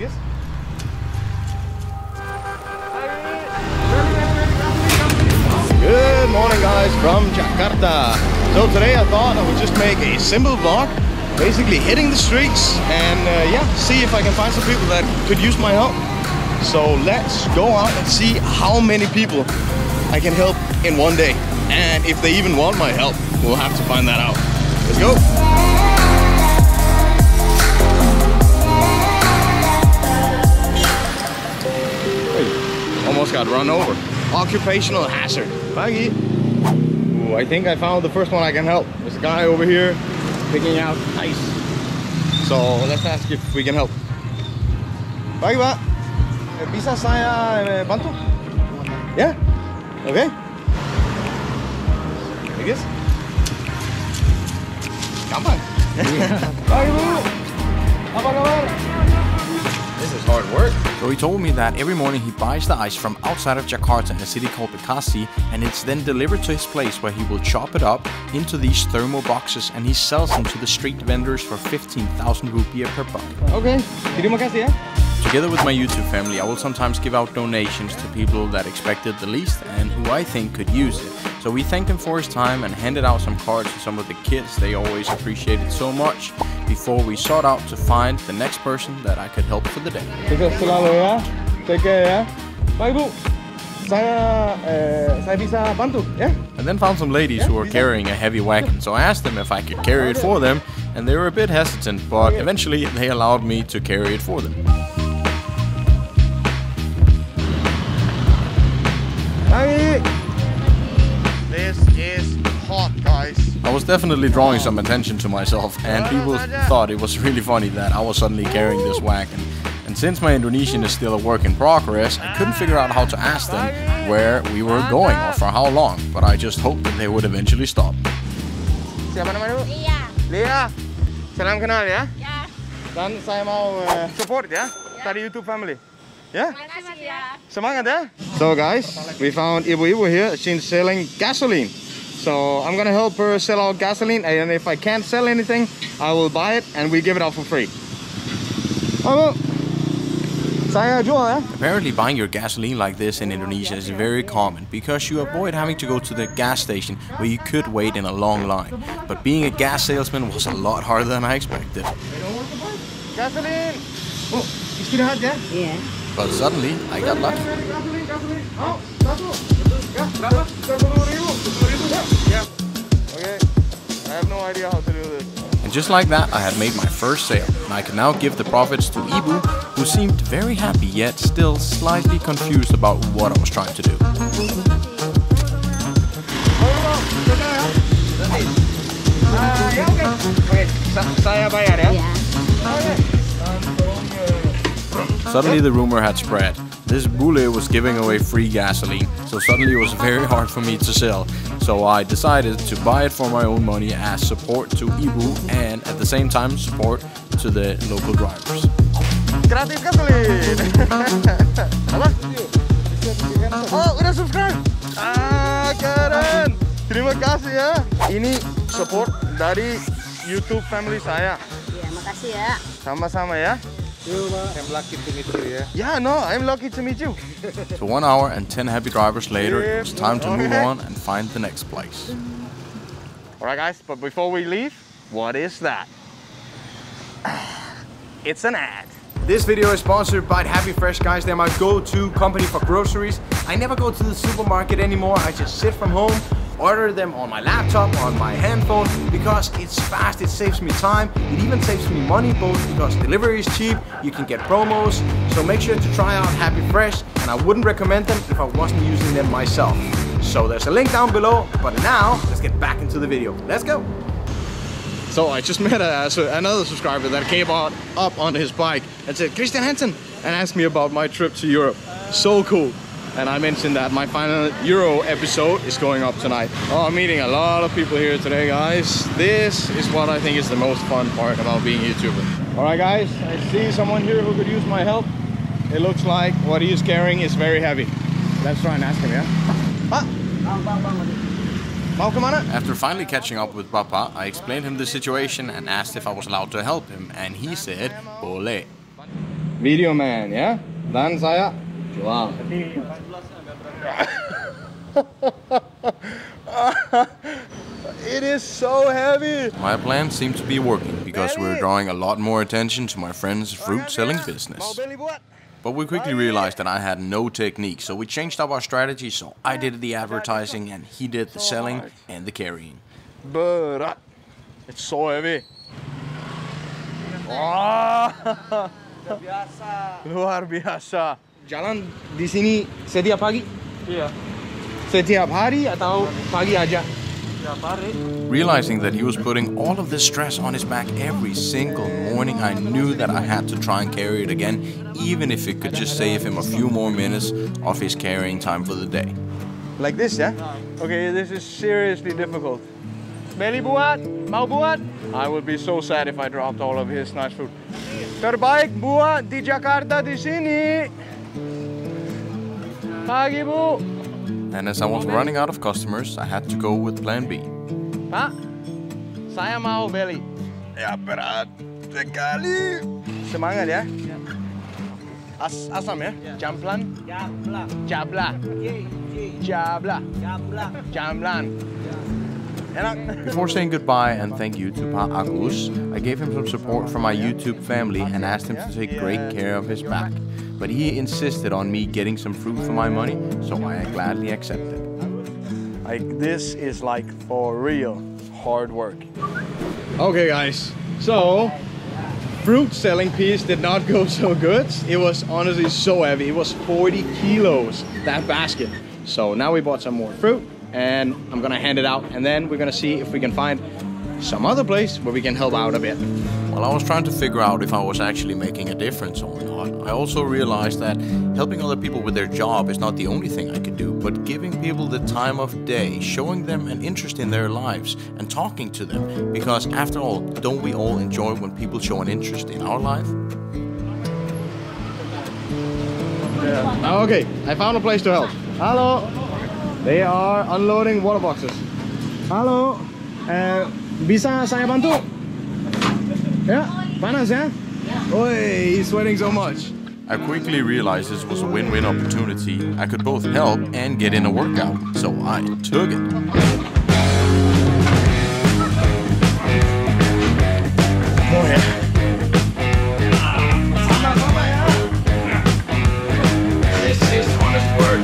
this. Good morning guys from Jakarta. So today I thought I would just make a simple vlog, basically hitting the streets and yeah, see if I can find some people that could use my help. So let's go out and see how many people I can help in one day. And if they even want my help, we'll have to find that out. Let's go! Hey, almost got run over. Occupational hazard. Baggy. Ooh, I think I found the first one I can help. There's a guy over here picking out ice. So let's ask if we can help. Baggy, Pak. Bisa saya bantu? Yeah? Okay. I guess. Gampang. Baggy, Bu. Apa kabar? This is hard work. So he told me that every morning he buys the ice from outside of Jakarta in a city called Bekasi, and it's then delivered to his place where he will chop it up into these thermal boxes and he sells them to the street vendors for 15,000 rupiah per bucket. Okay, terima kasih ya. Together with my YouTube family, I will sometimes give out donations to people that expected the least and who I think could use it. So we thanked him for his time and handed out some cards to some of the kids. They always appreciate it so much. Before we sought out to find the next person that I could help for the day. Sukses selalu ya. Take care ya. Bye Bu. Saya bisa bantu ya. And then found some ladies who were carrying a heavy wagon. So I asked them if I could carry it for them, and they were a bit hesitant, but eventually they allowed me to carry it for them. This is hot, guys. I was definitely drawing some attention to myself, and people thought it was really funny that I was suddenly carrying this wagon. And since my Indonesian is still a work in progress, I couldn't figure out how to ask them where we were going or for how long, but I just hoped that they would eventually stop. Siapa nama dulu? Lia. Lia. Salam kenal ya. Ya. Dan saya mau support ya dari YouTube family. Yeah? Makasih ya. Semangat ya. So guys, we found Ibu here. She's selling gasoline. So I'm gonna help her sell out gasoline, and if I can't sell anything, I will buy it and we give it out for free. Oh, saya jual ya. Apparently buying your gasoline like this in Indonesia is very common because you avoid having to go to the gas station where you could wait in a long line. But being a gas salesman was a lot harder than I expected. Gasoline. Oh, istirahat ya. Iya. But suddenly, I got lucky. Oh, satu. Ya, berapa? 10.000. Ya. Okay. I have no idea how to do this. And just like that, I had made my first sale, and I could now give the profits to Ibu, who seemed very happy yet still slightly confused about what I was trying to do. Ya, oke. Saya bayar ya. Iya. Suddenly the rumor had spread. This bule was giving away free gasoline, so suddenly it was very hard for me to sell. So I decided to buy it for my own money as support to Ibu and at the same time support to the local drivers. Gratis gasolin. Apa? Oh, udah subscribe. Ah, keren. Terima kasih ya. Ini support dari YouTube family saya. Iya, makasih ya. Sama-sama ya. I'm lucky to meet you, yeah? Yeah, no, I'm lucky to meet you. So 1 hour and 10 happy drivers later, it was time to move on and find the next place. Alright guys, but before we leave, what is that? It's an ad. This video is sponsored by Happy Fresh, guys. They're my go-to company for groceries. I never go to the supermarket anymore. I just sit from home, order them on my laptop, on my handphone, because it's fast, it saves me time, it even saves me money, both because delivery is cheap, you can get promos, so make sure to try out Happy Fresh, and I wouldn't recommend them if I wasn't using them myself. So there's a link down below, but now, let's get back into the video. Let's go! So I just met another subscriber that came up on his bike and said, Kristian Hansen, and asked me about my trip to Europe. So cool. And I mentioned that my final Euro episode is going up tonight. Oh, I'm meeting a lot of people here today, guys. This is what I think is the most fun part about being a YouTuber. All right, guys, I see someone here who could use my help. It looks like what he is carrying is very heavy. Let's try and ask him, yeah? Ah. Mau kemana? After finally catching up with Papa, I explained him the situation and asked if I was allowed to help him, and he said, "Boleh." Video man, ya. Dan saya jual. It is so heavy. My plan seemed to be working because we were drawing a lot more attention to my friend's fruit selling business. But we quickly realized that I had no technique, so we changed up our strategy. So I did the advertising and he did the selling and the carrying. Berat. It's so heavy. Wah. Luar biasa. Jalan di sini setiap pagi? Iya. Setiap hari atau pagi aja? Realizing that he was putting all of this stress on his back every single morning, I knew that I had to try and carry it again, even if it could just save him a few more minutes of his carrying time for the day. Like this, yeah? Okay, this is seriously difficult. Beli buat? Mau buat? I would be so sad if I dropped all of his nice food. Terbaik buat di Jakarta di sini. Pagi, Bu. And as I was running out of customers, I had to go with plan B. Pak, saya mau beli. Ya berat sekali. Semangat ya. Asam ya? Jamplan? Jabla. Jamblan. Enak. Before saying goodbye and thank you to Pa Agus, I gave him some support from my YouTube family and asked him to take great care of his back. But he insisted on me getting some fruit for my money, so I gladly accepted. Like, this is like for real hard work. Okay guys, so fruit selling piece did not go so good. It was honestly so heavy. It was 40 kilos, that basket. So now we bought some more fruit and I'm gonna hand it out, and then we're gonna see if we can find some other place where we can help out a bit. While I was trying to figure out if I was actually making a difference or not, I also realized that helping other people with their job is not the only thing I could do, but giving people the time of day, showing them an interest in their lives and talking to them. Because after all, don't we all enjoy when people show an interest in our life? Yeah. Okay, I found a place to help. Hello. They are unloading water boxes. Halo. Bisa saya bantu? Ya, panas ya? Oi, he's sweating so much. I quickly realized this was a win-win opportunity. I could both help and get in a workout, so I took it. Oh yeah. This is honest work.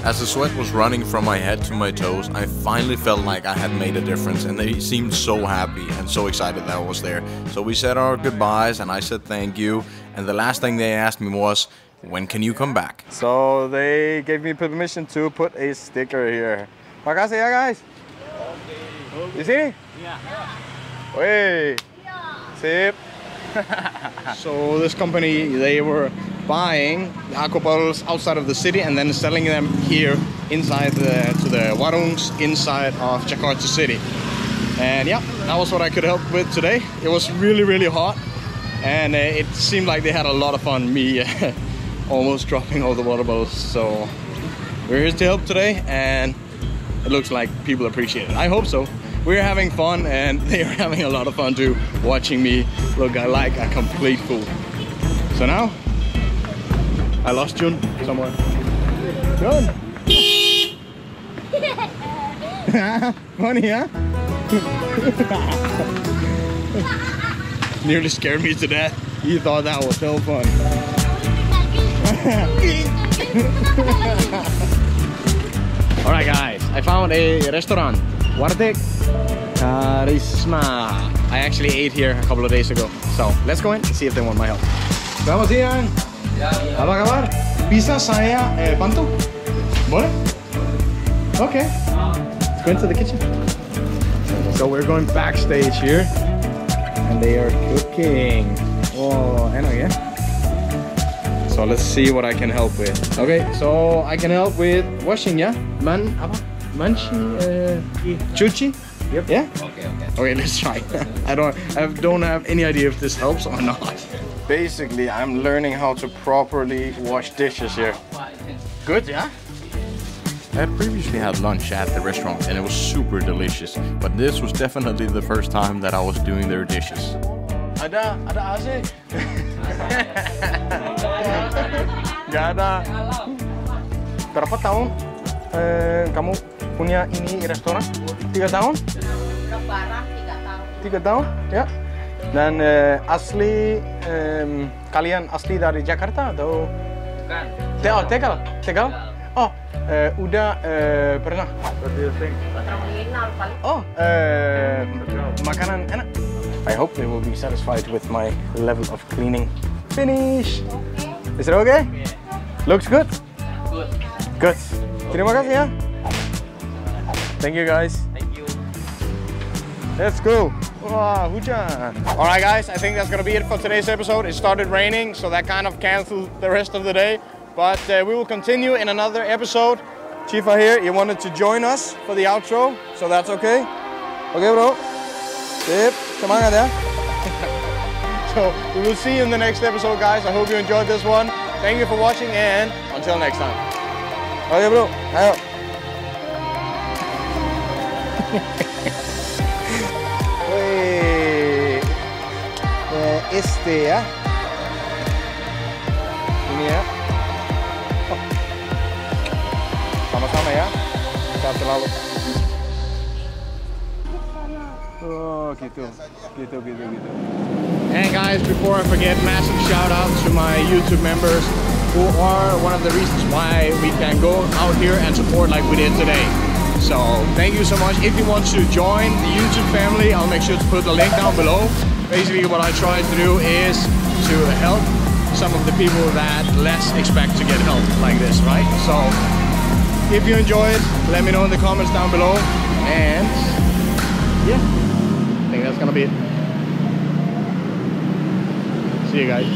As the sweat was running from my head to my toes, I finally felt like I had made a difference, and they seemed so happy and so excited that I was there. So we said our goodbyes and I said thank you, and the last thing they asked me was, when can you come back? So they gave me permission to put a sticker here. Makasih ya guys. Di sini? Iya. Wait. Sip. So this company, they were buying the aqua bottles outside of the city and then selling them here inside to the warungs inside of Jakarta City. And yeah, that was what I could help with today. It was really hot, and it seemed like they had a lot of fun, me almost dropping all the water bottles. So we're here to help today, and it looks like people appreciate it. I hope so. We're having fun, and they're having a lot of fun too, watching me look like a complete fool. So now, I lost Jun somewhere. Jun! Funny, huh? Nearly scared me to death. He thought that was so fun. Alright guys, I found a restaurant. Warteg Karisma. I actually ate here a couple of days ago. So let's go in and see if they want my help. Selamat siang. Apa kabar? Bisa saya bantu? Boleh? Okay. Let's go into the kitchen. So we're going backstage here. and they are cooking. Oh, I know, yeah. So let's see what I can help with. Okay, so I can help with washing, yeah? Chuchi? Yep. Yeah? Okay. Okay, let's try. I don't have any idea if this helps or not. Basically, I'm learning how to properly wash dishes here. Good, yeah? I had previously had lunch at the restaurant and it was super delicious, but this was definitely the first time that I was doing their dishes. Ada AC? Gak ada. Berapa tahun kamu punya ini restoran? 3 tahun? Lebaran 3 tahun. 3 tahun, ya. Dan asli kalian asli dari Jakarta atau? Bukan. Tegal? Oh, udah pernah. What do you think? Terminal paling. Oh, makanan enak. I hope they will be satisfied with my level of cleaning. Finish. Is it okay? Yeah. Looks good. Good. Good. Terima kasih ya. Thank you guys. Thank you. Let's go. Wah, hujan. Alright guys, I think that's gonna be it for today's episode. It started raining, so that kind of canceled the rest of the day. But we will continue in another episode. Chifa here, he wanted to join us for the outro, so that's okay. Okay bro? Sip, semangat ya. So we will see you in the next episode guys. I hope you enjoyed this one. Thank you for watching and until next time. Okay bro, ayo. Wih, este ya. Ini ya. Oh. Sama-sama ya. Sehat selalu. Oh, gitu. And guys, before I forget, massive shout out to my YouTube members who are one of the reasons why we can go out here and support like we did today. So thank you so much. If you want to join the YouTube family, I'll make sure to put the link down below. Basically what I try to do is to help some of the people that less expect to get help like this, right? So if you enjoy it, let me know in the comments down below. And yeah, I think that's gonna be it. See you guys.